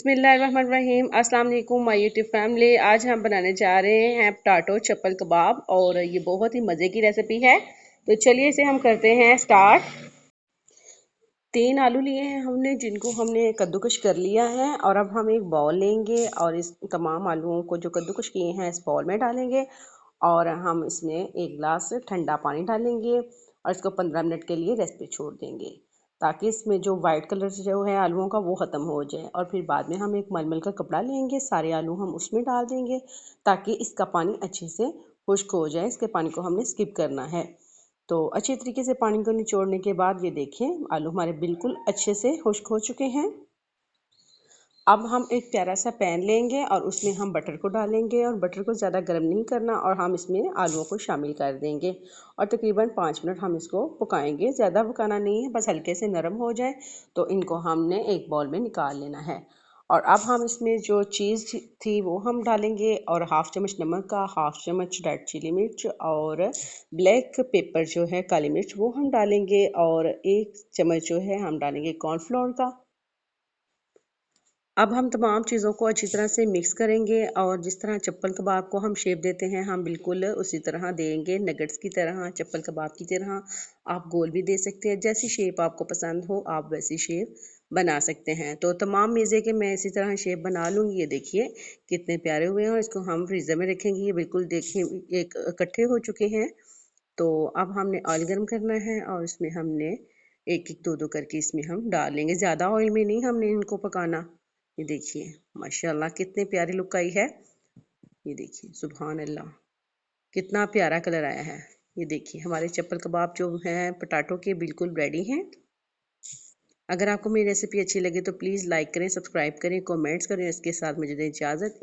बिस्मिल्लाहिर्रहमानिर्रहीम। अस्सलाम वालेकुम माय यूट्यूब फैमिली। आज हम बनाने जा रहे हैं पटाटो चप्पल कबाब और ये बहुत ही मज़े की रेसिपी है। तो चलिए इसे हम करते हैं स्टार्ट। 3 आलू लिए हैं हमने, जिनको हमने कद्दूकश कर लिया है और अब हम एक बाउल लेंगे और इस तमाम आलूओं को जो कद्दूकश किए हैं इस बाउल में डालेंगे और हम इसमें 1 गिलास ठंडा पानी डालेंगे और इसको 15 मिनट के लिए रेस्ट पे छोड़ देंगे ताकि इसमें जो वाइट कलर जो है आलूओं का वो ख़त्म हो जाए। और फिर बाद में हम एक मलमल का कपड़ा लेंगे, सारे आलू हम उसमें डाल देंगे ताकि इसका पानी अच्छे से खुश्क हो जाए। इसके पानी को हमने स्किप करना है। तो अच्छे तरीके से पानी को निचोड़ने के बाद ये देखें आलू हमारे बिल्कुल अच्छे से खुश्क हो चुके हैं। अब हम एक प्यारा सा पैन लेंगे और उसमें हम बटर को डालेंगे और बटर को ज़्यादा गर्म नहीं करना और हम इसमें आलूओं को शामिल कर देंगे और तकरीबन 5 मिनट हम इसको पकाएंगे। ज़्यादा पकाना नहीं है, बस हल्के से नरम हो जाए तो इनको हमने एक बाउल में निकाल लेना है। और अब हम इसमें जो चीज़ थी वो हम डालेंगे और हाफ़ चम्मच नमक का, हाफ़ चम्मच रेड चिली मिर्च और ब्लैक पेपर जो है काली मिर्च वो हम डालेंगे और 1 चम्मच जो है हम डालेंगे कॉर्नफ्लोर का। अब हम तमाम चीज़ों को अच्छी तरह से मिक्स करेंगे और जिस तरह चप्पल कबाब को हम शेप देते हैं हम बिल्कुल उसी तरह देंगे, नगेट्स की तरह, चप्पल कबाब की तरह। आप गोल भी दे सकते हैं, जैसी शेप आपको पसंद हो आप वैसी शेप बना सकते हैं। तो तमाम मेज़े के मैं इसी तरह शेप बना लूँगी। ये देखिए कितने प्यारे हुए हैं और इसको हम फ्रीज़र में रखेंगे। ये बिल्कुल देखें एक इकट्ठे हो चुके हैं। तो अब हमने ऑयल गर्म करना है और इसमें हमने एक एक दो दो करके इसमें हम डाल लेंगे। ज़्यादा ऑयल में नहीं हमने इनको पकाना। ये देखिए माशाल्लाह कितने प्यारी लुक आई है। ये देखिए सुभान अल्लाह कितना प्यारा कलर आया है। ये देखिए हमारे चप्पल कबाब जो हैं पटाटो के बिल्कुल रेडी हैं। अगर आपको मेरी रेसिपी अच्छी लगे तो प्लीज़ लाइक करें, सब्सक्राइब करें, कमेंट्स करें। इसके साथ मुझे दें इजाज़त।